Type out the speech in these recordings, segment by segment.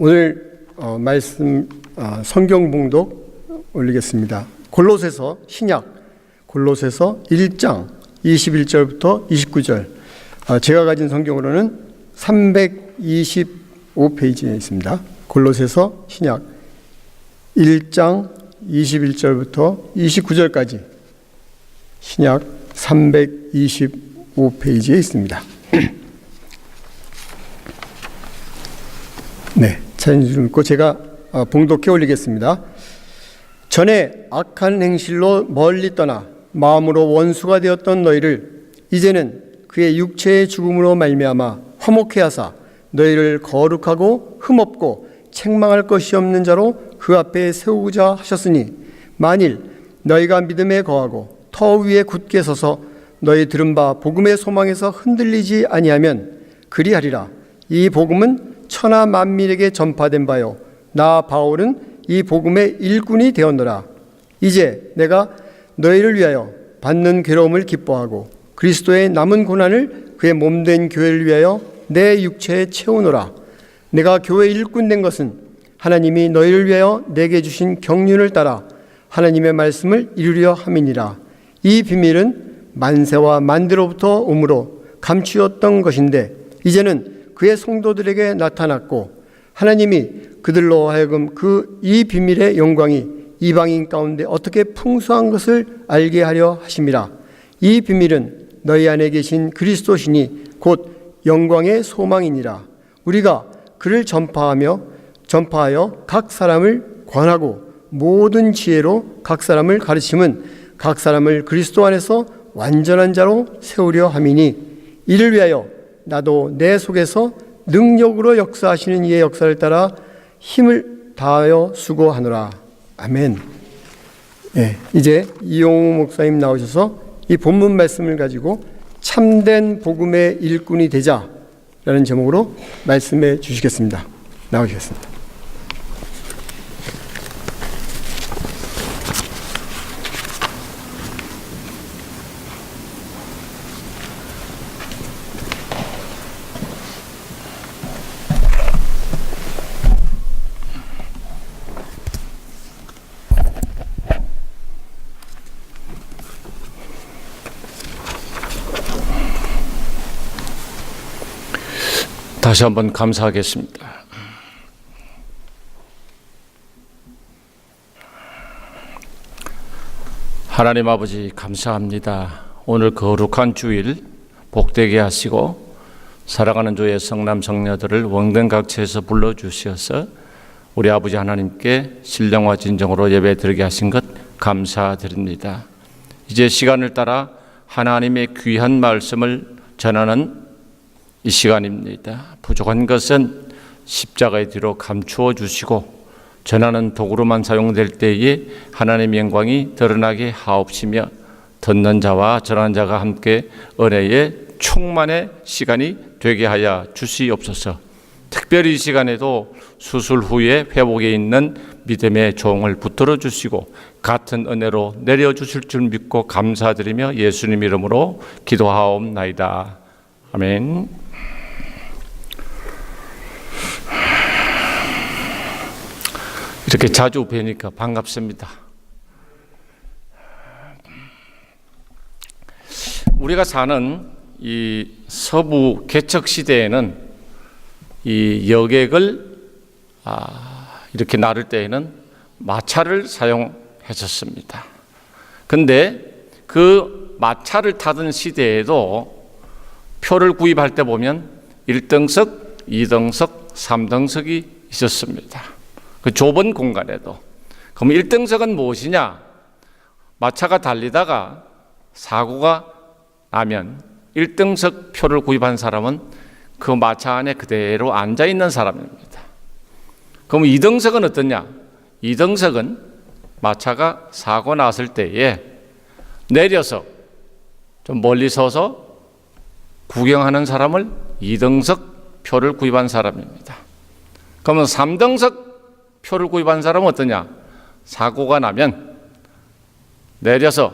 오늘 말씀 성경 봉독 올리겠습니다. 골로새서 신약 골로새서 1장 21절부터 29절, 제가 가진 성경으로는 325페이지에 있습니다. 골로새서 신약 1장 21절부터 29절까지 신약 325페이지에 있습니다. 네, 찾은 줄 믿고 제가 봉독해 올리겠습니다. 전에 악한 행실로 멀리 떠나 마음으로 원수가 되었던 너희를 이제는 그의 육체의 죽음으로 말미암아 화목해 하사 너희를 거룩하고 흠없고 책망할 것이 없는 자로 그 앞에 세우고자 하셨으니, 만일 너희가 믿음에 거하고 터 위에 굳게 서서 너희 들은 바 복음의 소망에서 흔들리지 아니하면 그리하리라. 이 복음은 천하 만민에게 전파된 바요, 나 바울은 이 복음의 일꾼이 되었노라. 이제 내가 너희를 위하여 받는 괴로움을 기뻐하고 그리스도의 남은 고난을 그의 몸된 교회를 위하여 내 육체에 채우노라. 내가 교회 일꾼 된 것은 하나님이 너희를 위하여 내게 주신 경륜을 따라 하나님의 말씀을 이루려 함이니라. 이 비밀은 만세와 만대로부터 오므로 감추었던 것인데 이제는 그의 성도들에게 나타났고, 하나님이 그들로 하여금 이 비밀의 영광이 이방인 가운데 어떻게 풍성한 것을 알게 하려 하심이라. 이 비밀은 너희 안에 계신 그리스도시니 곧 영광의 소망이니라. 우리가 그를 전파하여 각 사람을 권하고 모든 지혜로 각 사람을 가르침은 각 사람을 그리스도 안에서 완전한 자로 세우려 함이니, 이를 위하여 나도 내 속에서 능력으로 역사하시는 이의 역사를 따라 힘을 다하여 수고하노라. 아멘. 네, 이제 이용우 목사님 나오셔서 이 본문 말씀을 가지고 참된 복음의 일꾼이 되자라는 제목으로 말씀해 주시겠습니다. 나오시겠습니다. 다시 한번 감사하겠습니다. 하나님 아버지 감사합니다. 오늘 거룩한 주일 복되게 하시고 살아가는 주의 성남 성녀들을 원근각처에서 불러주셔서 우리 아버지 하나님께 신령과 진정으로 예배드리게 하신 것 감사드립니다. 이제 시간을 따라 하나님의 귀한 말씀을 전하는 이 시간입니다. 부족한 것은 십자가의 뒤로 감추어 주시고 전하는 도구로만 사용될 때에 하나님의 영광이 드러나게 하옵시며, 듣는 자와 전하는 자가 함께 은혜의 충만의 시간이 되게 하여 주시옵소서. 특별히 이 시간에도 수술 후에 회복에 있는 믿음의 종을 붙들어 주시고 같은 은혜로 내려주실 줄 믿고 감사드리며 예수님 이름으로 기도하옵나이다. 아멘. 이렇게 자주 뵈니까 반갑습니다. 우리가 사는 이 서부 개척 시대에는 이 여객을 이렇게 나를 때에는 마차를 사용했었습니다. 근데 그 마차를 타던 시대에도 표를 구입할 때 보면 1등석, 2등석, 3등석이 있었습니다. 그 좁은 공간에도. 그럼 1등석은 무엇이냐? 마차가 달리다가 사고가 나면 1등석 표를 구입한 사람은 그 마차 안에 그대로 앉아있는 사람입니다. 그럼 2등석은 어떠냐? 2등석은 마차가 사고 났을 때에 내려서 좀 멀리 서서 구경하는 사람을 2등석 표를 구입한 사람입니다. 그러면 3등석 표를 구입한 사람은 어떠냐? 사고가 나면 내려서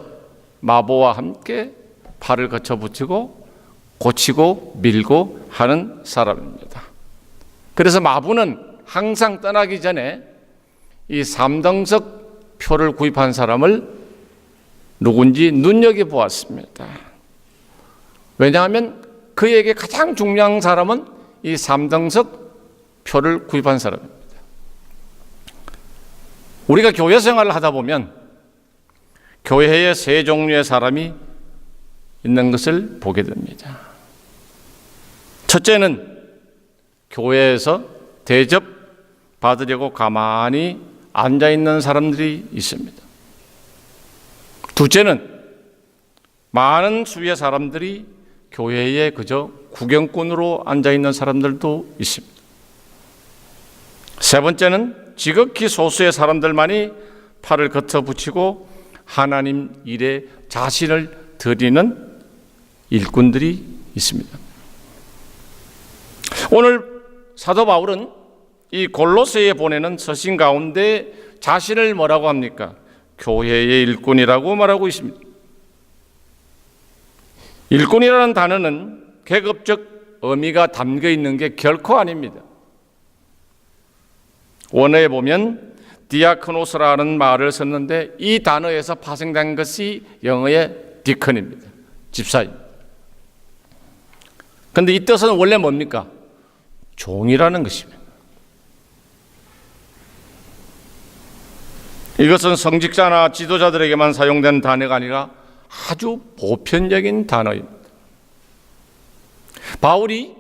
마보와 함께 팔을 거쳐붙이고 고치고 밀고 하는 사람입니다. 그래서 마부는 항상 떠나기 전에 이 3등석 표를 구입한 사람을 누군지 눈여겨보았습니다. 왜냐하면 그에게 가장 중요한 사람은 이 3등석 표를 구입한 사람입니다. 우리가 교회 생활을 하다 보면 교회에 세 종류의 사람이 있는 것을 보게 됩니다. 첫째는 교회에서 대접 받으려고 가만히 앉아있는 사람들이 있습니다. 둘째는 많은 수의 사람들이 교회에 그저 구경꾼으로 앉아있는 사람들도 있습니다. 세 번째는 지극히 소수의 사람들만이 팔을 걷어붙이고 하나님 일에 자신을 드리는 일꾼들이 있습니다. 오늘 사도 바울은 이 골로새에 보내는 서신 가운데 자신을 뭐라고 합니까? 교회의 일꾼이라고 말하고 있습니다. 일꾼이라는 단어는 계급적 의미가 담겨 있는 게 결코 아닙니다. 원어에 보면 디아크노스라는 말을 썼는데 이 단어에서 파생된 것이 영어의 디컨입니다. 집사입니다. 그런데 이 뜻은 원래 뭡니까? 종이라는 것입니다. 이것은 성직자나 지도자들에게만 사용된 단어가 아니라 아주 보편적인 단어입니다. 바울이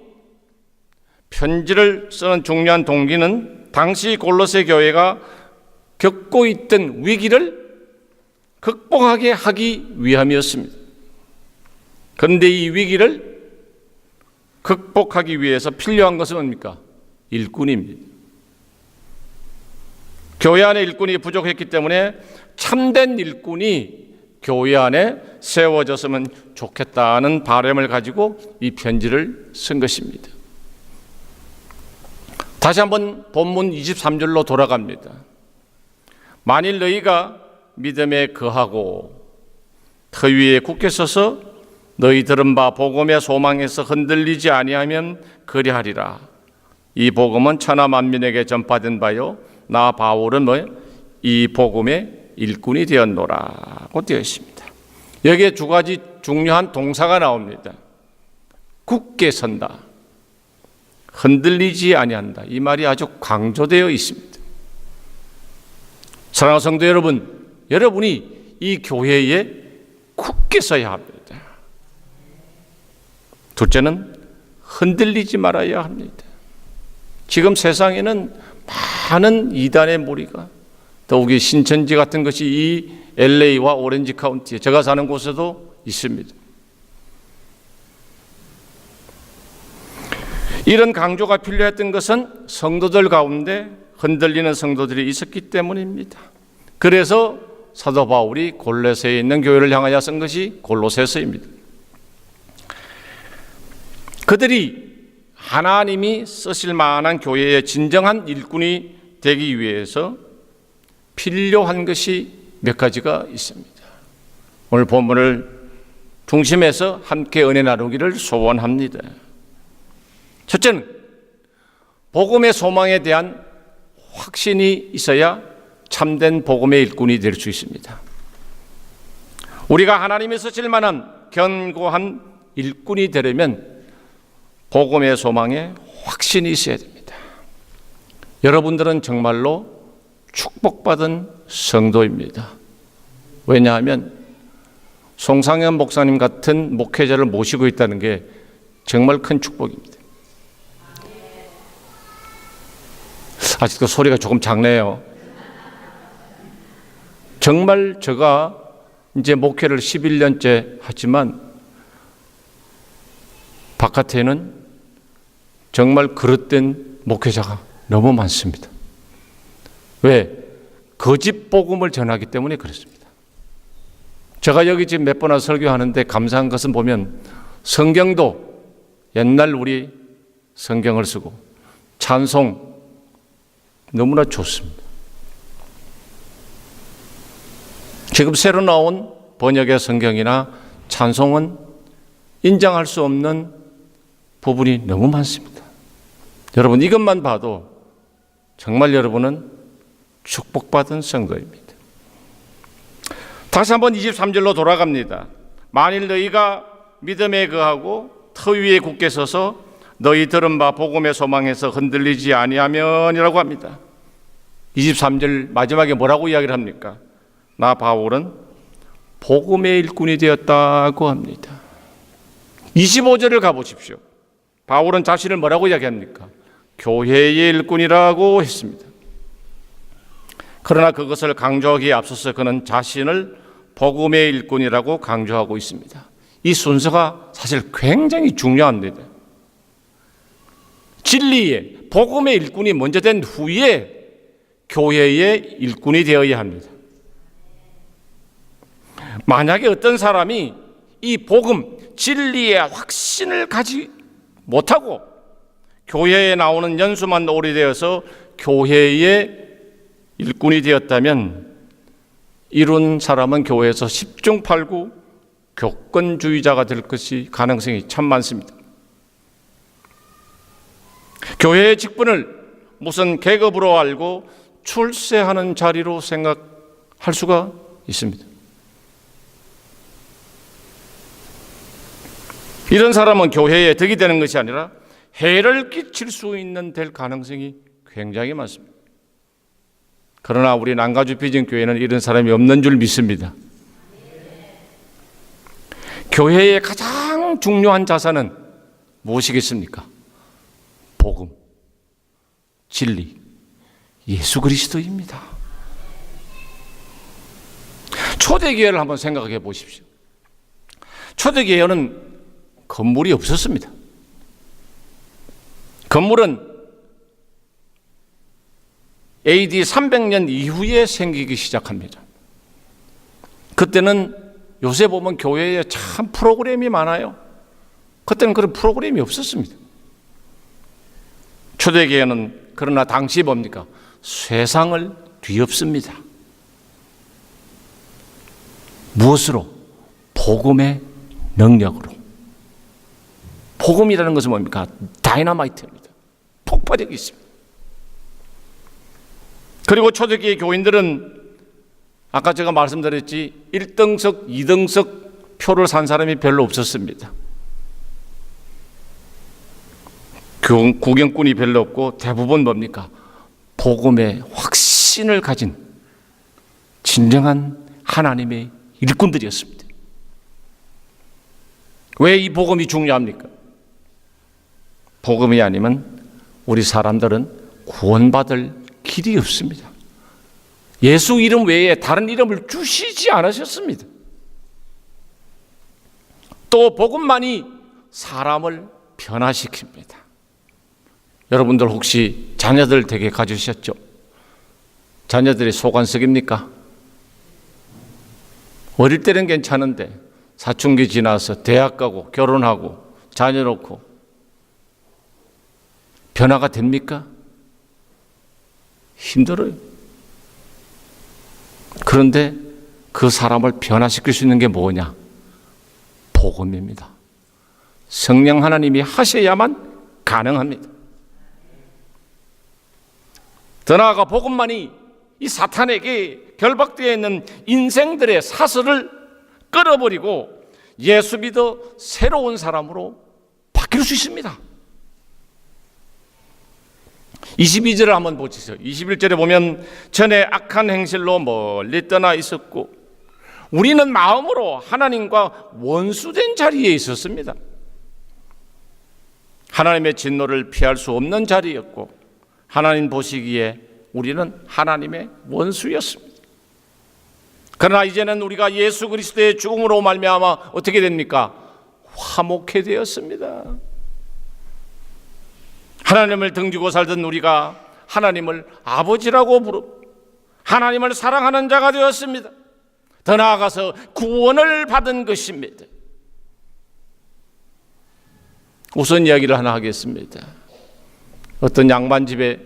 편지를 쓰는 중요한 동기는 당시 골로새 교회가 겪고 있던 위기를 극복하게 하기 위함이었습니다. 그런데 이 위기를 극복하기 위해서 필요한 것은 뭡니까? 일꾼입니다. 교회 안에 일꾼이 부족했기 때문에 참된 일꾼이 교회 안에 세워졌으면 좋겠다는 바람을 가지고 이 편지를 쓴 것입니다. 다시 한번 본문 23절로 돌아갑니다. 만일 너희가 믿음에 거하고 터 위에 굳게 서서 너희 들은 바 복음의 소망에서 흔들리지 아니하면 그리하리라. 이 복음은 천하 만민에게 전파된 바요 나 바울은 이 복음의 일꾼이 되었노라고 되어 있습니다. 여기에 두 가지 중요한 동사가 나옵니다. 굳게 선다, 흔들리지 아니한다. 이 말이 아주 강조되어 있습니다. 사랑하는 성도 여러분, 여러분이 이 교회에 굳게 서야 합니다. 둘째는 흔들리지 말아야 합니다. 지금 세상에는 많은 이단의 무리가, 더욱이 신천지 같은 것이 이 LA와 오렌지 카운티에 제가 사는 곳에도 있습니다. 이런 강조가 필요했던 것은 성도들 가운데 흔들리는 성도들이 있었기 때문입니다. 그래서 사도 바울이 골로새에 있는 교회를 향하여 쓴 것이 골로새서입니다. 그들이 하나님이 쓰실 만한 교회의 진정한 일꾼이 되기 위해서 필요한 것이 몇 가지가 있습니다. 오늘 본문을 중심해서 함께 은혜 나누기를 소원합니다. 첫째는 복음의 소망에 대한 확신이 있어야 참된 복음의 일꾼이 될 수 있습니다. 우리가 하나님이 쓰실 만한 견고한 일꾼이 되려면 복음의 소망에 확신이 있어야 됩니다. 여러분들은 정말로 축복받은 성도입니다. 왜냐하면 송상현 목사님 같은 목회자를 모시고 있다는 게 정말 큰 축복입니다. 아직도 소리가 조금 작네요. 정말 제가 이제 목회를 11년째 하지만 바깥에는 정말 그릇된 목회자가 너무 많습니다. 왜? 거짓 복음을 전하기 때문에 그렇습니다. 제가 여기 지금 몇 번 설교하는데 감사한 것은 보면 성경도 옛날 우리 성경을 쓰고 찬송 너무나 좋습니다. 지금 새로 나온 번역의 성경이나 찬송은 인정할 수 없는 부분이 너무 많습니다. 여러분 이것만 봐도 정말 여러분은 축복받은 성도입니다. 다시 한번 23절로 돌아갑니다. 만일 너희가 믿음에 거하고 터 위에 굳게 서서 너희 들은 바 복음의 소망에서 흔들리지 아니하면이라고 합니다. 23절 마지막에 뭐라고 이야기를 합니까? 나 바울은 복음의 일꾼이 되었다고 합니다. 25절을 가보십시오. 바울은 자신을 뭐라고 이야기합니까? 교회의 일꾼이라고 했습니다. 그러나 그것을 강조하기에 앞서서 그는 자신을 복음의 일꾼이라고 강조하고 있습니다. 이 순서가 사실 굉장히 중요합니다. 진리의 복음의 일꾼이 먼저 된 후에 교회의 일꾼이 되어야 합니다. 만약에 어떤 사람이 이 복음, 진리의 확신을 가지 못하고 교회에 나오는 연수만 오래되어서 교회의 일꾼이 되었다면 이룬 사람은 교회에서 10중 8구 교권주의자가 될 것이 가능성이 참 많습니다. 교회의 직분을 무슨 계급으로 알고 출세하는 자리로 생각할 수가 있습니다. 이런 사람은 교회에 덕이 되는 것이 아니라 해를 끼칠 수 있는 될 가능성이 굉장히 많습니다. 그러나 우리 난가주피정교회는 이런 사람이 없는 줄 믿습니다. 교회의 가장 중요한 자산은 무엇이겠습니까? 복음, 진리, 예수 그리스도입니다. 초대교회를 한번 생각해 보십시오. 초대교회는 건물이 없었습니다. 건물은 AD 300년 이후에 생기기 시작합니다. 그때는 요새 보면 교회에 참 프로그램이 많아요. 그때는 그런 프로그램이 없었습니다. 초대교회는 그러나 당시 뭡니까? 세상을 뒤엎습니다. 무엇으로? 복음의 능력으로. 복음이라는 것은 뭡니까? 다이너마이트입니다. 폭발력이 있습니다. 그리고 초대교회 교인들은 아까 제가 말씀드렸지 1등석, 2등석 표를 산 사람이 별로 없었습니다. 구경꾼이 별로 없고 대부분 뭡니까? 복음의 확신을 가진 진정한 하나님의 일꾼들이었습니다. 왜 이 복음이 중요합니까? 복음이 아니면 우리 사람들은 구원받을 길이 없습니다. 예수 이름 외에 다른 이름을 주시지 않으셨습니다. 또 복음만이 사람을 변화시킵니다. 여러분들 혹시 자녀들 댁에 가주셨죠? 자녀들이 소관석입니까? 어릴 때는 괜찮은데 사춘기 지나서 대학 가고 결혼하고 자녀 놓고 변화가 됩니까? 힘들어요. 그런데 그 사람을 변화시킬 수 있는 게 뭐냐? 복음입니다. 성령 하나님이 하셔야만 가능합니다. 더 나아가 복음만이 이 사탄에게 결박되어 있는 인생들의 사슬을 끌어버리고 예수 믿어 새로운 사람으로 바뀔 수 있습니다. 22절을 한번 보시죠. 21절에 보면 전에 악한 행실로 멀리 떠나 있었고 우리는 마음으로 하나님과 원수된 자리에 있었습니다. 하나님의 진노를 피할 수 없는 자리였고 하나님 보시기에 우리는 하나님의 원수였습니다. 그러나 이제는 우리가 예수 그리스도의 죽음으로 말미암아 어떻게 됩니까? 화목해 되었습니다. 하나님을 등지고 살던 우리가 하나님을 아버지라고 부르고 하나님을 사랑하는 자가 되었습니다. 더 나아가서 구원을 받은 것입니다. 우선 이야기를 하나 하겠습니다. 어떤 양반집의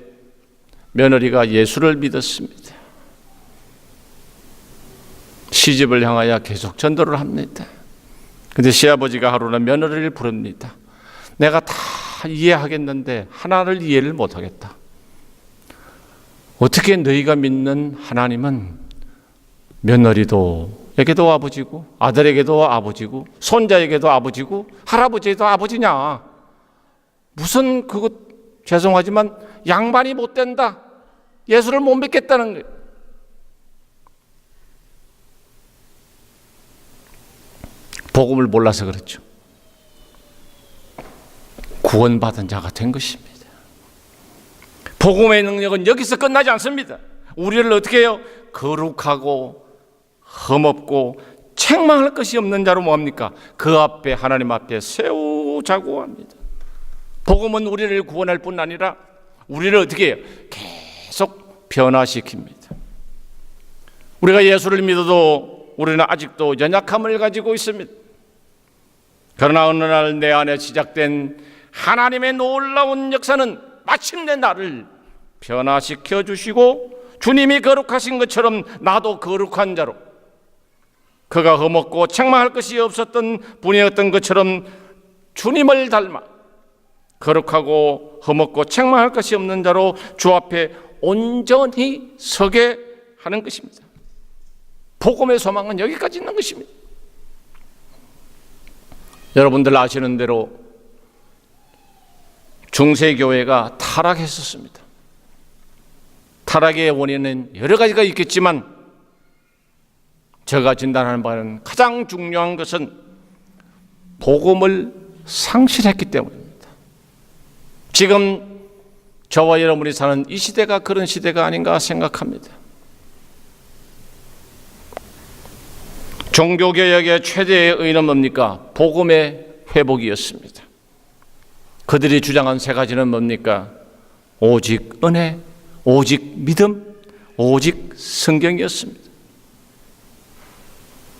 며느리가 예수를 믿었습니다. 시집을 향하여 계속 전도를 합니다. 그런데 시아버지가 하루는 며느리를 부릅니다. 내가 다 이해하겠는데 하나를 이해를 못하겠다. 어떻게 너희가 믿는 하나님은 며느리에게도 아버지고 아들에게도 아버지고 손자에게도 아버지고 할아버지에게도 아버지냐? 무슨 그것 죄송하지만 양반이 못 된다. 예수를 못 믿겠다는 거예요. 복음을 몰라서 그렇죠. 구원받은 자가 된 것입니다. 복음의 능력은 여기서 끝나지 않습니다. 우리를 어떻게 해요? 거룩하고 흠없고 책망할 것이 없는 자로 뭐합니까? 그 앞에 하나님 앞에 세우자고 합니다. 복음은 우리를 구원할 뿐 아니라 우리를 어떻게 해요? 계속 변화시킵니다. 우리가 예수를 믿어도 우리는 아직도 연약함을 가지고 있습니다. 그러나 어느 날 내 안에 시작된 하나님의 놀라운 역사는 마침내 나를 변화시켜 주시고 주님이 거룩하신 것처럼 나도 거룩한 자로, 그가 흠없고 책망할 것이 없었던 분이었던 것처럼 주님을 닮아 거룩하고 흠없고 책망할 것이 없는 자로 주 앞에 온전히 서게 하는 것입니다. 복음의 소망은 여기까지 있는 것입니다. 여러분들 아시는 대로 중세교회가 타락했었습니다. 타락의 원인은 여러 가지가 있겠지만 제가 진단하는 바는 가장 중요한 것은 복음을 상실했기 때문입니다. 지금 저와 여러분이 사는 이 시대가 그런 시대가 아닌가 생각합니다. 종교개혁의 최대의 의의는 뭡니까? 복음의 회복이었습니다. 그들이 주장한 세 가지는 뭡니까? 오직 은혜, 오직 믿음, 오직 성경이었습니다.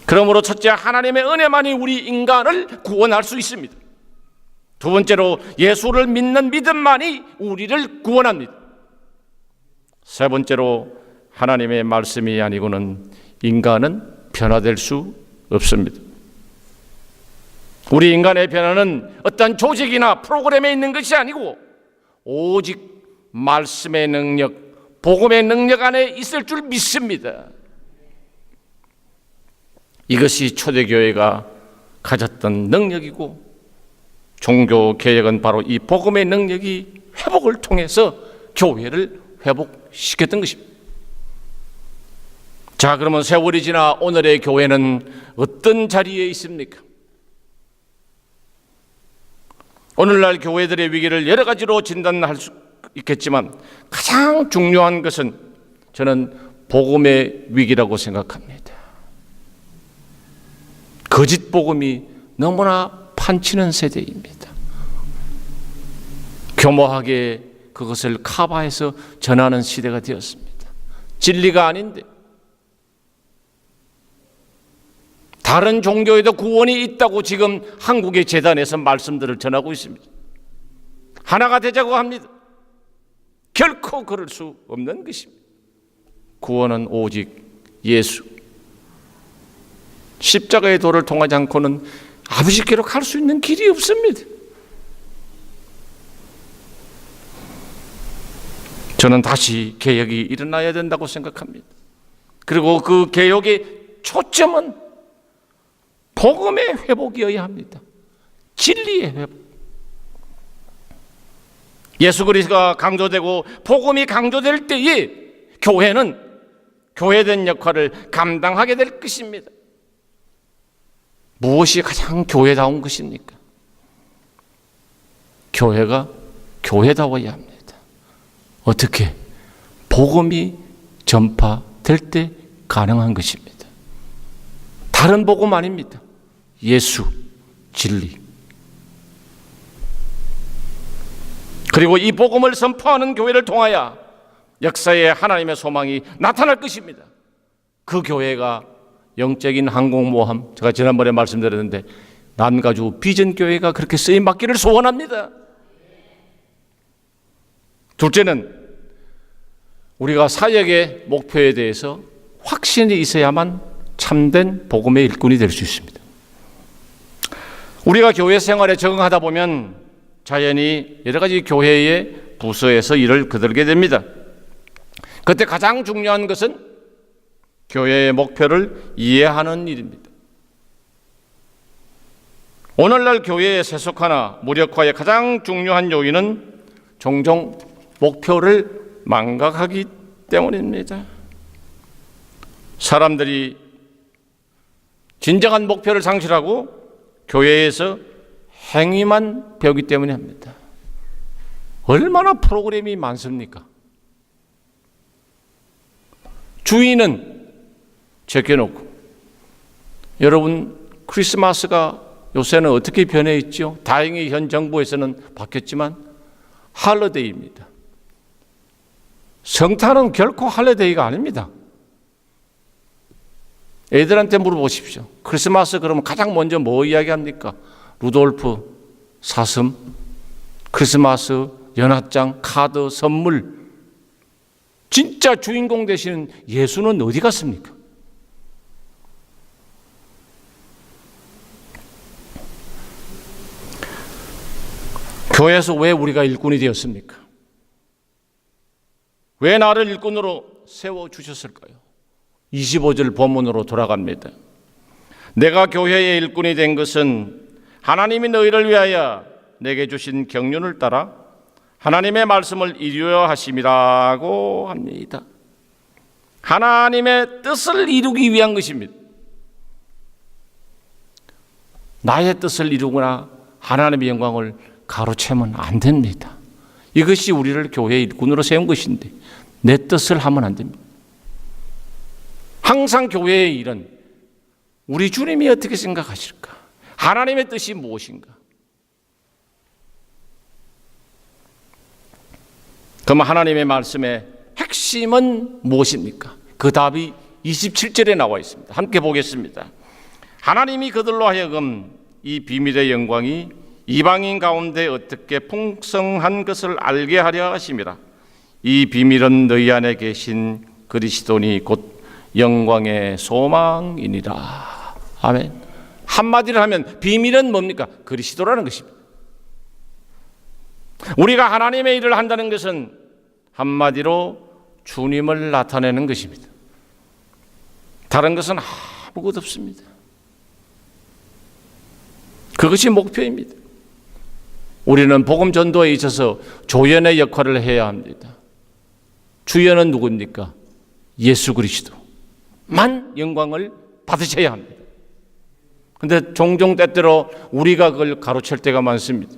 그러므로 첫째, 하나님의 은혜만이 우리 인간을 구원할 수 있습니다. 두 번째로, 예수를 믿는 믿음만이 우리를 구원합니다. 세 번째로, 하나님의 말씀이 아니고는 인간은 변화될 수 없습니다. 우리 인간의 변화는 어떤 조직이나 프로그램에 있는 것이 아니고 오직 말씀의 능력, 복음의 능력 안에 있을 줄 믿습니다. 이것이 초대교회가 가졌던 능력이고 종교개혁은 바로 이 복음의 능력이 회복을 통해서 교회를 회복시켰던 것입니다. 자, 그러면 세월이 지나 오늘의 교회는 어떤 자리에 있습니까? 오늘날 교회들의 위기를 여러 가지로 진단할 수 있겠지만 가장 중요한 것은 저는 복음의 위기라고 생각합니다. 거짓 복음이 너무나 판치는 세대입니다. 교모하게 그것을 커버해서 전하는 시대가 되었습니다. 진리가 아닌데 다른 종교에도 구원이 있다고 지금 한국의 재단에서 말씀들을 전하고 있습니다. 하나가 되자고 합니다. 결코 그럴 수 없는 것입니다. 구원은 오직 예수, 십자가의 도를 통하지 않고는 아버지께로 갈 수 있는 길이 없습니다. 저는 다시 개혁이 일어나야 된다고 생각합니다. 그리고 그 개혁의 초점은 복음의 회복이어야 합니다. 진리의 회복. 예수 그리스도가 강조되고 복음이 강조될 때에 교회는 교회된 역할을 감당하게 될 것입니다. 무엇이 가장 교회다운 것입니까? 교회가 교회다워야 합니다. 어떻게? 복음이 전파될 때 가능한 것입니다. 다른 복음 아닙니다. 예수, 진리. 그리고 이 복음을 선포하는 교회를 통하여 역사에 하나님의 소망이 나타날 것입니다. 그 교회가 영적인 항공모함, 제가 지난번에 말씀드렸는데 남가주 비전교회가 그렇게 쓰임받기를 소원합니다. 둘째는 우리가 사역의 목표에 대해서 확신이 있어야만 참된 복음의 일꾼이 될 수 있습니다. 우리가 교회 생활에 적응하다 보면 자연히 여러 가지 교회의 부서에서 일을 거들게 됩니다. 그때 가장 중요한 것은 교회의 목표를 이해하는 일입니다. 오늘날 교회의 세속화나 무력화의 가장 중요한 요인은 종종 목표를 망각하기 때문입니다. 사람들이 진정한 목표를 상실하고 교회에서 행위만 배우기 때문에 합니다. 얼마나 프로그램이 많습니까? 주의는 제껴놓고, 여러분 크리스마스가 요새는 어떻게 변해 있죠? 다행히 현 정부에서는 바뀌었지만 할러데이입니다. 성탄은 결코 할러데이가 아닙니다. 애들한테 물어보십시오. 크리스마스 그러면 가장 먼저 뭐 이야기합니까? 루돌프, 사슴, 크리스마스, 연합장, 카드, 선물. 진짜 주인공 되시는 예수는 어디 갔습니까? 교회에서 왜 우리가 일꾼이 되었습니까? 왜 나를 일꾼으로 세워주셨을까요? 25절 본문으로 돌아갑니다. 내가 교회의 일꾼이 된 것은 하나님이 너희를 위하여 내게 주신 경륜을 따라 하나님의 말씀을 이루어 하심이라고 합니다. 하나님의 뜻을 이루기 위한 것입니다. 나의 뜻을 이루거나 하나님의 영광을 가로채면 안 됩니다. 이것이 우리를 교회의 일꾼으로 세운 것인데 내 뜻을 하면 안 됩니다. 항상 교회의 일은 우리 주님이 어떻게 생각하실까? 하나님의 뜻이 무엇인가? 그럼 하나님의 말씀의 핵심은 무엇입니까? 그 답이 27절에 나와 있습니다. 함께 보겠습니다. 하나님이 그들로 하여금 이 비밀의 영광이 이방인 가운데 어떻게 풍성한 것을 알게 하려 하심이라. 이 비밀은 너희 안에 계신 그리스도니 곧 영광의 소망이니라. 아멘. 한마디로 하면 비밀은 뭡니까? 그리스도라는 것입니다. 우리가 하나님의 일을 한다는 것은 한마디로 주님을 나타내는 것입니다. 다른 것은 아무것도 없습니다. 그것이 목표입니다. 우리는 복음 전도에 있어서 조연의 역할을 해야 합니다. 주연은 누구입니까? 예수 그리스도만 영광을 받으셔야 합니다. 그런데 종종 때때로 우리가 그걸 가로챌 때가 많습니다.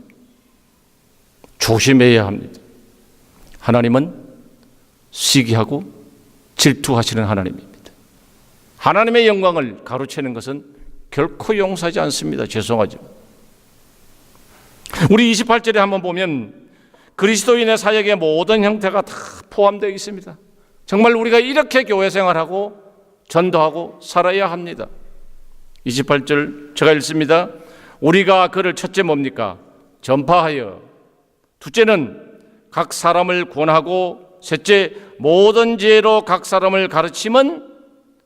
조심해야 합니다. 하나님은 시기하고 질투하시는 하나님입니다. 하나님의 영광을 가로채는 것은 결코 용서하지 않습니다. 죄송하지만. 우리 28절에 한번 보면 그리스도인의 사역의 모든 형태가 다 포함되어 있습니다. 정말 우리가 이렇게 교회 생활하고 전도하고 살아야 합니다. 28절 제가 읽습니다. 우리가 그를 첫째 뭡니까? 전파하여, 둘째는 각 사람을 권하고, 셋째 모든 지혜로 각 사람을 가르침은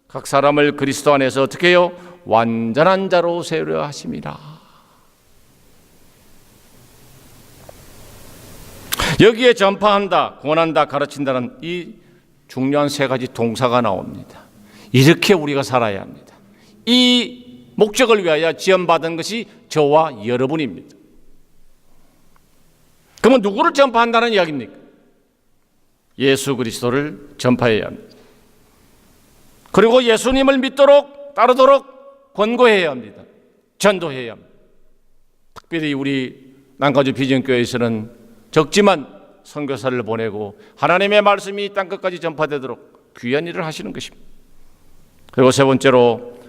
각 사람을 그리스도 안에서 어떻게 해요? 완전한 자로 세우려 하심이라. 여기에 전파한다, 권한다, 가르친다는 이 중요한 세 가지 동사가 나옵니다. 이렇게 우리가 살아야 합니다. 이 목적을 위하여 지원받은 것이 저와 여러분입니다. 그러면 누구를 전파한다는 이야기입니까? 예수 그리스도를 전파해야 합니다. 그리고 예수님을 믿도록 따르도록 권고해야 합니다. 전도해야 합니다. 특별히 우리 난가주 비전교회에서는 적지만 선교사를 보내고 하나님의 말씀이 땅끝까지 전파되도록 귀한 일을 하시는 것입니다. 그리고 세 번째로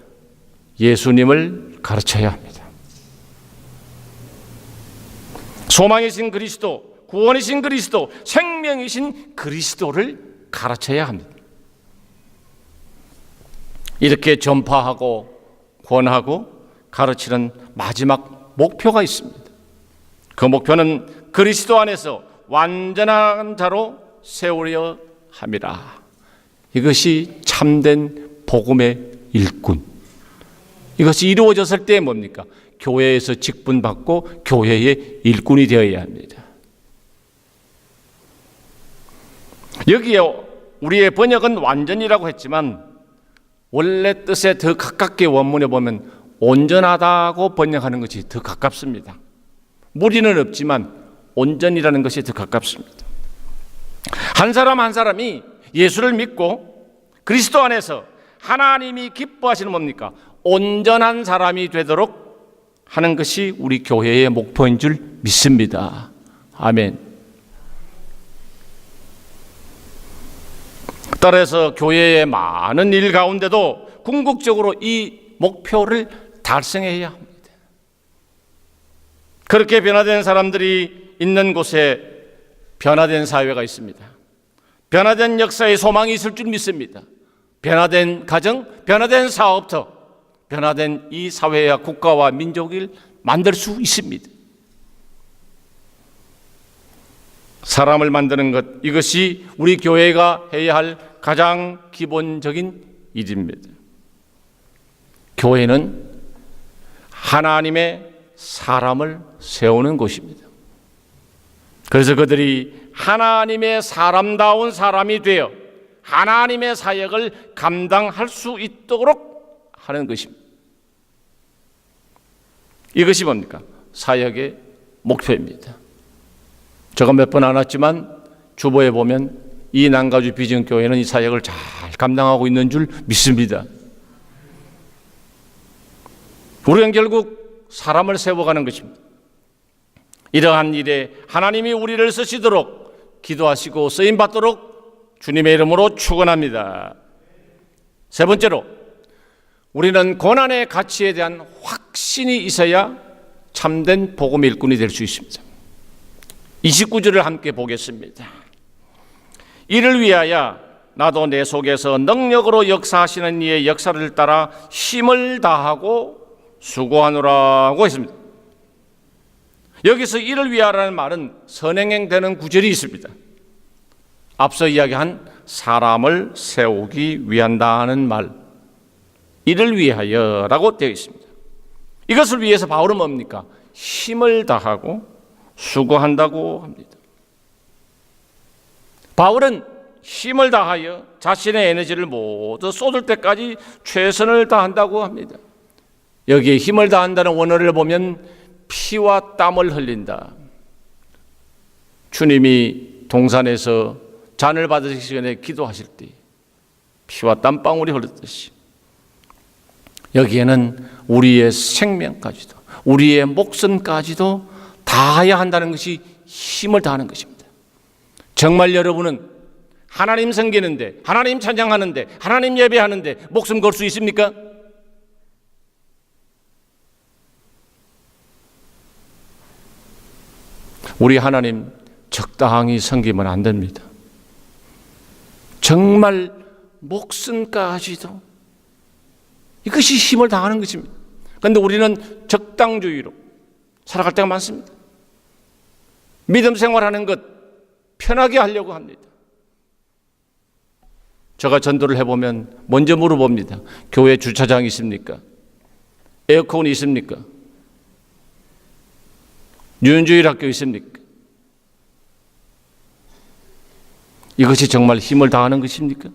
예수님을 가르쳐야 합니다. 소망이신 그리스도, 구원이신 그리스도, 생명이신 그리스도를 가르쳐야 합니다. 이렇게 전파하고 권하고 가르치는 마지막 목표가 있습니다. 그 목표는 그리스도 안에서 완전한 자로 세우려 함이라. 이것이 참된 복음의 일꾼. 이것이 이루어졌을 때 뭡니까? 교회에서 직분받고 교회의 일꾼이 되어야 합니다. 여기에 우리의 번역은 완전이라고 했지만 원래 뜻에 더 가깝게 원문에 보면 온전하다고 번역하는 것이 더 가깝습니다. 무리는 없지만 온전이라는 것이 더 가깝습니다. 한 사람 한 사람이 예수를 믿고 그리스도 안에서 하나님이 기뻐하시는 뭡니까? 온전한 사람이 되도록 하는 것이 우리 교회의 목표인 줄 믿습니다. 아멘. 따라서 교회의 많은 일 가운데도 궁극적으로 이 목표를 달성해야 합니다. 그렇게 변화된 사람들이 있는 곳에 변화된 사회가 있습니다. 변화된 역사의 소망이 있을 줄 믿습니다. 변화된 가정, 변화된 사업터, 변화된 이 사회와 국가와 민족을 만들 수 있습니다. 사람을 만드는 것, 이것이 우리 교회가 해야 할 가장 기본적인 일입니다. 교회는 하나님의 사람을 세우는 곳입니다. 그래서 그들이 하나님의 사람다운 사람이 되어 하나님의 사역을 감당할 수 있도록 하는 것입니다. 이것이 뭡니까? 사역의 목표입니다. 제가 몇 번 안 왔지만 주보에 보면 이 난가주 비전교회는 이 사역을 잘 감당하고 있는 줄 믿습니다. 우리는 결국 사람을 세워가는 것입니다. 이러한 일에 하나님이 우리를 쓰시도록 기도하시고 쓰임받도록 주님의 이름으로 축원합니다. 세 번째로, 우리는 고난의 가치에 대한 확신이 있어야 참된 복음 일꾼이 될 수 있습니다. 29절을 함께 보겠습니다. 이를 위하여 나도 내 속에서 능력으로 역사하시는 이의 역사를 따라 힘을 다하고 수고하노라고 했습니다. 여기서 이를 위하라는 말은 선행행되는 구절이 있습니다. 앞서 이야기한 사람을 세우기 위한다는 말, 이를 위하여라고 되어 있습니다. 이것을 위해서 바울은 뭡니까? 힘을 다하고 수고한다고 합니다. 바울은 힘을 다하여 자신의 에너지를 모두 쏟을 때까지 최선을 다한다고 합니다. 여기에 힘을 다한다는 원어를 보면 피와 땀을 흘린다. 주님이 동산에서 잔을 받으시기 전에 기도하실 때 피와 땀방울이 흐르듯이 여기에는 우리의 생명까지도 우리의 목숨까지도 다해야 한다는 것이 힘을 다하는 것입니다. 정말 여러분은 하나님 섬기는데, 하나님 찬양하는데, 하나님 예배하는데 목숨 걸 수 있습니까? 우리 하나님 적당히 섬기면 안 됩니다. 정말 목숨까지도, 이것이 힘을 다하는 것입니다. 그런데 우리는 적당주의로 살아갈 때가 많습니다. 믿음 생활하는 것 편하게 하려고 합니다. 제가 전도를 해보면 먼저 물어봅니다. 교회 주차장 있습니까? 에어컨이 있습니까? 유연주일 학교 있습니까? 이것이 정말 힘을 다하는 것입니까?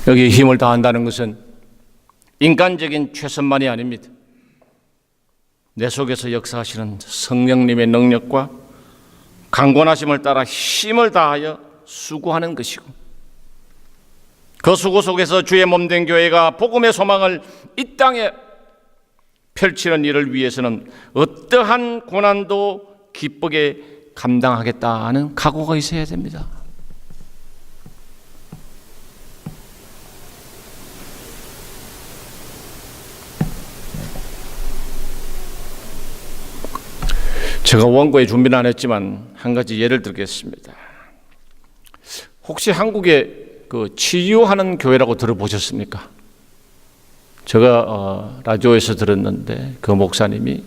여기 힘을 다한다는 것은 인간적인 최선만이 아닙니다. 내 속에서 역사하시는 성령님의 능력과 강권하심을 따라 힘을 다하여 수고하는 것이고, 그 수고 속에서 주의 몸된 교회가 복음의 소망을 이 땅에 펼치는 일을 위해서는 어떠한 고난도 기쁘게 감당하겠다는 각오가 있어야 됩니다. 제가 원고에 준비는 안 했지만 한 가지 예를 들겠습니다. 혹시 한국에 그 치유하는 교회라고 들어보셨습니까? 제가 라디오에서 들었는데 그 목사님이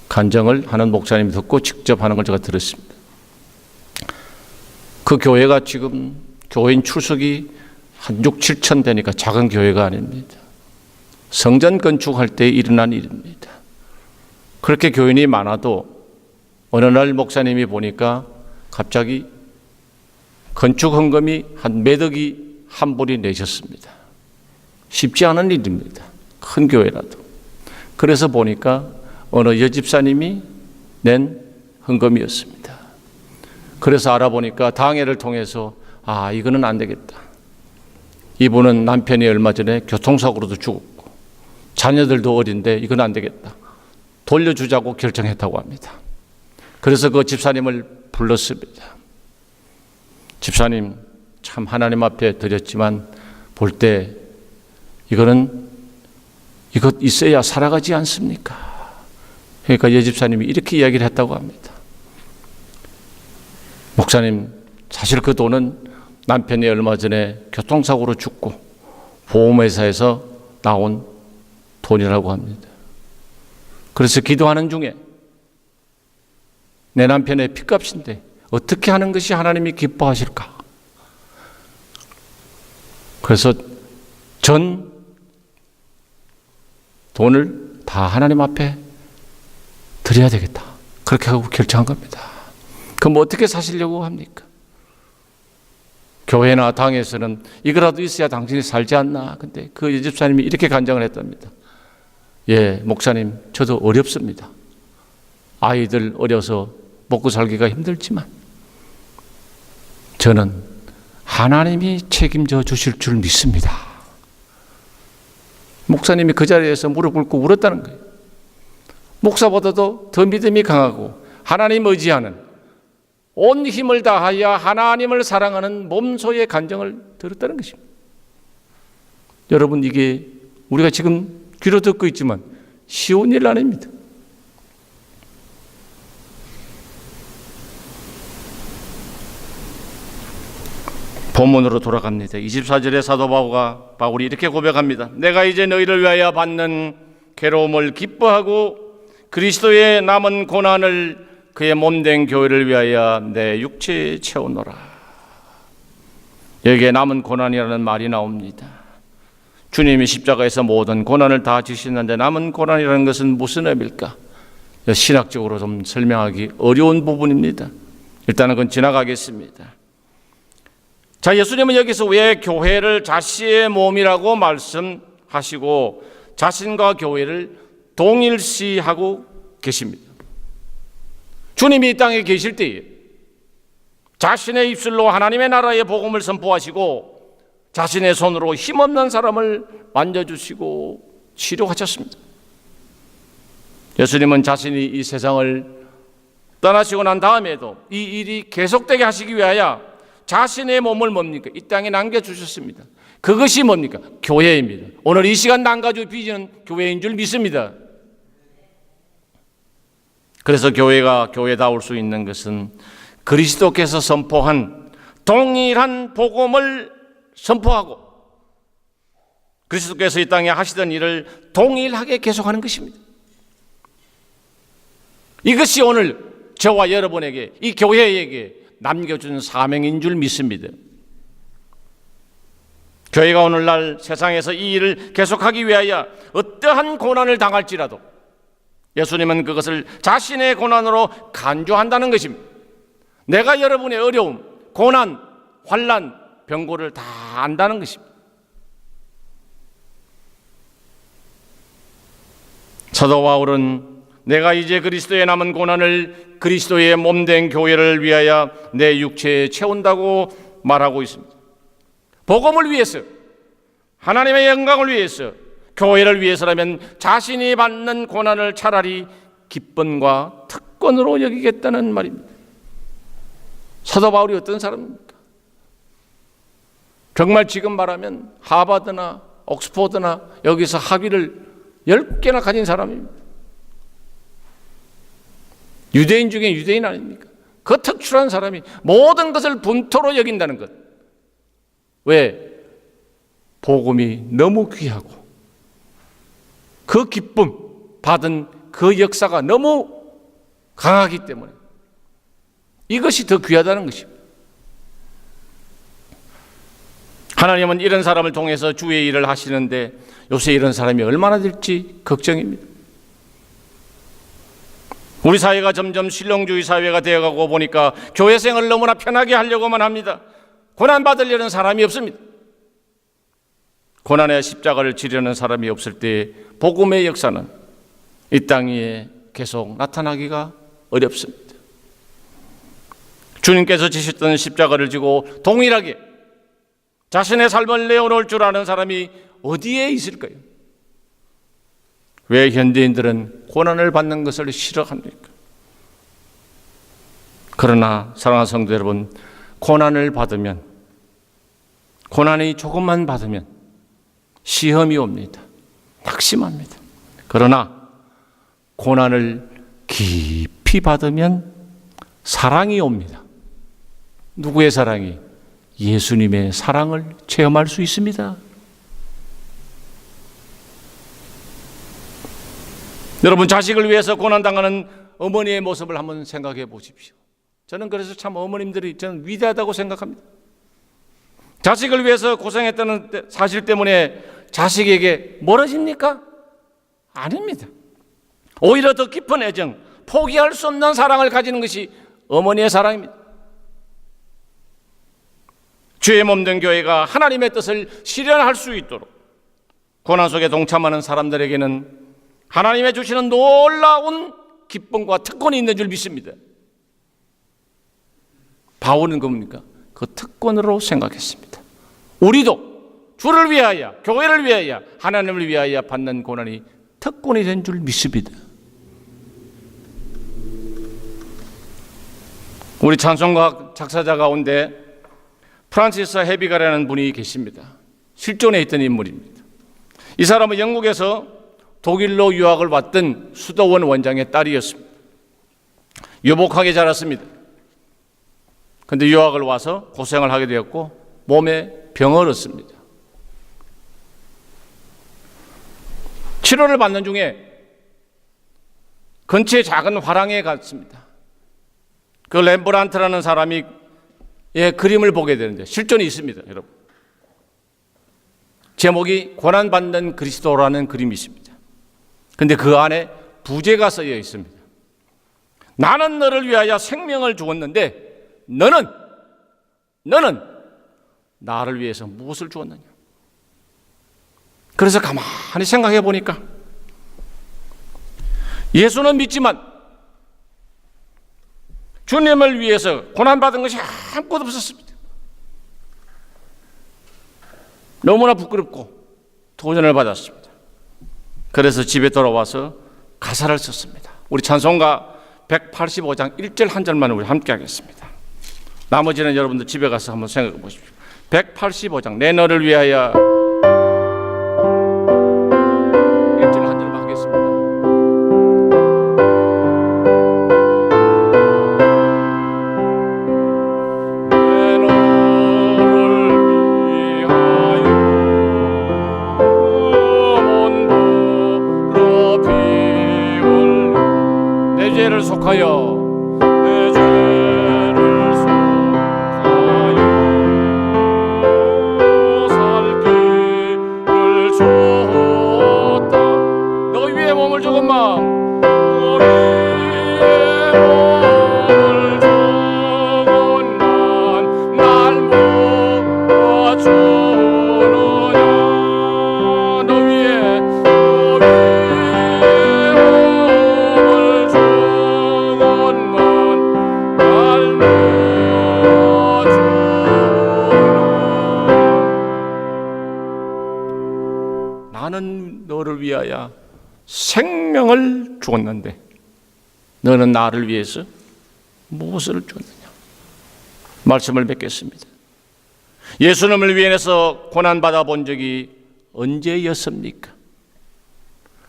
간증을 하는 목사님이 듣고 직접 하는 걸 제가 들었습니다. 그 교회가 지금 교인 출석이 한 6, 7천 되니까 작은 교회가 아닙니다. 성전 건축할 때 일어난 일입니다. 그렇게 교인이 많아도 어느 날 목사님이 보니까 갑자기 건축 헌금이 한 몇 억이 한 불이 내셨습니다. 쉽지 않은 일입니다. 큰 교회라도. 그래서 보니까 어느 여집사님이 낸 헌금이었습니다. 그래서 알아보니까 당회를 통해서 이거는 안 되겠다. 이분은 남편이 얼마 전에 교통사고로도 죽었고 자녀들도 어린데 이건 안 되겠다. 돌려주자고 결정했다고 합니다. 그래서 그 집사님을 불렀습니다. 집사님, 참 하나님 앞에 드렸지만 볼 때 이것 있어야 살아가지 않습니까? 그러니까 여집사님이 이렇게 이야기를 했다고 합니다. 목사님, 사실 그 돈은 남편이 얼마 전에 교통사고로 죽고 보험회사에서 나온 돈이라고 합니다. 그래서 기도하는 중에 내 남편의 핏값인데 어떻게 하는 것이 하나님이 기뻐하실까? 그래서 전 돈을 다 하나님 앞에 드려야 되겠다. 그렇게 하고 결정한 겁니다. 그럼 어떻게 사시려고 합니까? 교회나 당에서는 이거라도 있어야 당신이 살지 않나. 근데 그 여집사님이 이렇게 간증을 했답니다. 예, 목사님, 저도 어렵습니다. 아이들 어려서 먹고 살기가 힘들지만 저는 하나님이 책임져 주실 줄 믿습니다. 목사님이 그 자리에서 무릎 꿇고 울었다는 거예요. 목사보다도 더 믿음이 강하고 하나님 의지하는 온 힘을 다하여 하나님을 사랑하는 몸소의 간증을 들었다는 것입니다. 여러분, 이게 우리가 지금 귀로 듣고 있지만 쉬운 일 아닙니다. 본문으로 돌아갑니다. 24절에 사도 바울이 이렇게 고백합니다. 내가 이제 너희를 위하여 받는 괴로움을 기뻐하고 그리스도의 남은 고난을 그의 몸된 교회를 위하여 내 육체에 채우노라. 여기에 남은 고난이라는 말이 나옵니다. 주님이 십자가에서 모든 고난을 다 지셨는데 남은 고난이라는 것은 무슨 의미일까? 신학적으로 좀 설명하기 어려운 부분입니다. 일단은 그건 지나가겠습니다. 자, 예수님은 여기서 왜 교회를 자신의 몸이라고 말씀하시고 자신과 교회를 동일시하고 계십니다. 주님이 이 땅에 계실 때에 자신의 입술로 하나님의 나라의 복음을 선포하시고 자신의 손으로 힘없는 사람을 만져주시고 치료하셨습니다. 예수님은 자신이 이 세상을 떠나시고 난 다음에도 이 일이 계속되게 하시기 위하여 자신의 몸을 뭡니까? 이 땅에 남겨주셨습니다. 그것이 뭡니까? 교회입니다. 오늘 이 시간 남가지고 빚는 교회인 줄 믿습니다. 그래서 교회가 교회다울 수 있는 것은 그리스도께서 선포한 동일한 복음을 선포하고 그리스도께서 이 땅에 하시던 일을 동일하게 계속하는 것입니다. 이것이 오늘 저와 여러분에게, 이 교회에게 남겨준 사명인 줄 믿습니다. 교회가 오늘날 세상에서 이 일을 계속하기 위하여 어떠한 고난을 당할지라도 예수님은 그것을 자신의 고난으로 간주한다는 것입니다. 내가 여러분의 어려움, 고난, 환난, 병고를 다 안다는 것입니다. 사도 바울은 내가 이제 그리스도의 남은 고난을 그리스도의 몸된 교회를 위하여 내 육체에 채운다고 말하고 있습니다. 복음을 위해서, 하나님의 영광을 위해서, 교회를 위해서라면 자신이 받는 고난을 차라리 기쁨과 특권으로 여기겠다는 말입니다. 사도 바울이 어떤 사람입니까? 정말 지금 말하면 하버드나 옥스퍼드나 여기서 학위를 10개나 가진 사람입니다. 유대인 중에 유대인 아닙니까? 그 특출한 사람이 모든 것을 분토로 여긴다는 것. 왜? 복음이 너무 귀하고 그 기쁨 받은 그 역사가 너무 강하기 때문에 이것이 더 귀하다는 것입니다. 하나님은 이런 사람을 통해서 주의 일을 하시는데 요새 이런 사람이 얼마나 될지 걱정입니다. 우리 사회가 점점 실용주의 사회가 되어가고 보니까 교회 생활을 너무나 편하게 하려고만 합니다. 고난받으려는 사람이 없습니다. 고난의 십자가를 지려는 사람이 없을 때 복음의 역사는 이 땅 위에 계속 나타나기가 어렵습니다. 주님께서 지셨던 십자가를 지고 동일하게 자신의 삶을 내어놓을 줄 아는 사람이 어디에 있을까요? 왜 현대인들은 고난을 받는 것을 싫어합니까? 그러나 사랑하는 성도 여러분, 고난을 받으면, 고난이 조금만 받으면 시험이 옵니다. 낙심합니다. 그러나 고난을 깊이 받으면 사랑이 옵니다. 누구의 사랑이? 예수님의 사랑을 체험할 수 있습니다. 여러분, 자식을 위해서 고난당하는 어머니의 모습을 한번 생각해 보십시오. 저는 그래서 참 어머님들이 저는 위대하다고 생각합니다. 자식을 위해서 고생했다는 사실 때문에 자식에게 멀어집니까? 아닙니다. 오히려 더 깊은 애정, 포기할 수 없는 사랑을 가지는 것이 어머니의 사랑입니다. 주의 몸된 교회가 하나님의 뜻을 실현할 수 있도록 고난 속에 동참하는 사람들에게는 하나님의 주시는 놀라운 기쁨과 특권이 있는 줄 믿습니다. 바울은 뭡니까? 그 특권으로 생각했습니다. 우리도 주를 위하여, 교회를 위하여, 하나님을 위하여 받는 고난이 특권이 된 줄 믿습니다. 우리 찬송가 작사자 가운데 프란시스 헤비가라는 분이 계십니다. 실존에 있던 인물입니다. 이 사람은 영국에서 독일로 유학을 왔던 수도원 원장의 딸이었습니다. 유복하게 자랐습니다. 그런데 유학을 와서 고생을 하게 되었고 몸에 병을 얻습니다. 치료를 받는 중에 근처에 작은 화랑에 갔습니다. 그 렘브란트라는 사람이 그림을 보게 되는데 실존이 있습니다, 여러분. 제목이 고난받는 그리스도라는 그림이 있습니다. 그런데 그 안에 부제가 쓰여 있습니다. 나는 너를 위하여 생명을 주었는데 너는 나를 위해서 무엇을 주었느냐. 그래서 가만히 생각해 보니까 예수는 믿지만 주님을 위해서 고난받은 것이 아무것도 없었습니다. 너무나 부끄럽고 도전을 받았습니다. 그래서 집에 돌아와서 가사를 썼습니다. 우리 찬송가 185장 1절 한 절만 우리 함께 하겠습니다. 나머지는 여러분들 집에 가서 한번 생각해 보십시오. 185장 내 너를 위하여 1절 한 절만 하겠습니다. 내 너를 위하여 먼보러 피 흘려 내 죄를 속하여 나는 너를 위하여 생명을 주었는데 너는 나를 위해서 무엇을 주었느냐. 말씀을 맺겠습니다. 예수님을 위해서 고난받아 본 적이 언제였습니까?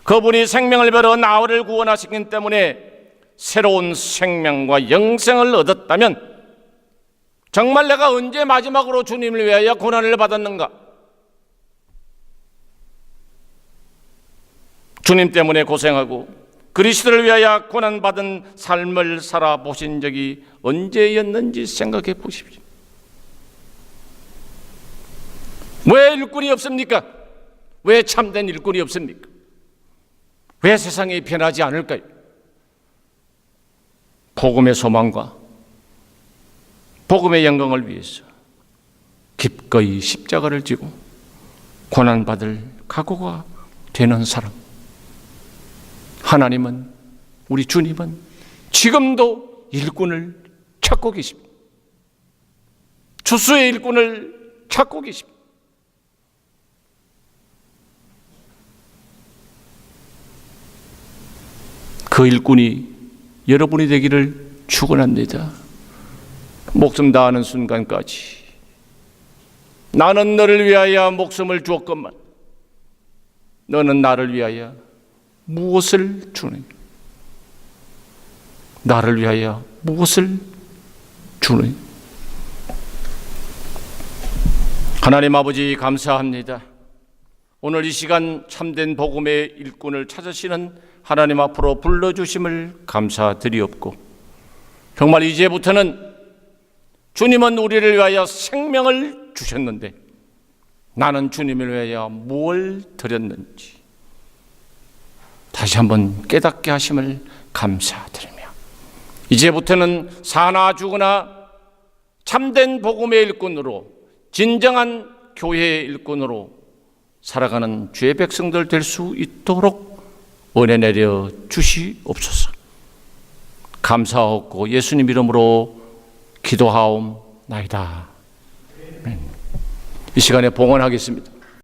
그분이 생명을 베어 나를 구원하시기 때문에 새로운 생명과 영생을 얻었다면 정말 내가 언제 마지막으로 주님을 위하여 고난을 받았는가? 주님 때문에 고생하고 그리스도를 위하여 고난받은 삶을 살아보신 적이 언제였는지 생각해 보십시오. 왜 일꾼이 없습니까? 왜 참된 일꾼이 없습니까? 왜 세상이 변하지 않을까요? 복음의 소망과 복음의 영광을 위해서 기꺼이 십자가를 지고 고난받을 각오가 되는 사람. 하나님은, 우리 주님은 지금도 일꾼을 찾고 계십니다. 추수의 일꾼을 찾고 계십니다. 그 일꾼이 여러분이 되기를 축원합니다. 목숨 다하는 순간까지 나는 너를 위하여 목숨을 주었건만 너는 나를 위하여 무엇을 주느냐? 나를 위하여 무엇을 주느냐? 하나님 아버지 감사합니다. 오늘 이 시간 참된 복음의 일꾼을 찾으시는 하나님 앞으로 불러주심을 감사드리옵고, 정말 이제부터는 주님은 우리를 위하여 생명을 주셨는데 나는 주님을 위하여 뭘 드렸는지 다시 한번 깨닫게 하심을 감사드리며, 이제부터는 사나 죽으나 참된 복음의 일꾼으로, 진정한 교회의 일꾼으로 살아가는 주의 백성들 될 수 있도록 은혜 내려 주시옵소서. 감사하고 예수님 이름으로 기도하옵나이다. 이 시간에 봉헌하겠습니다.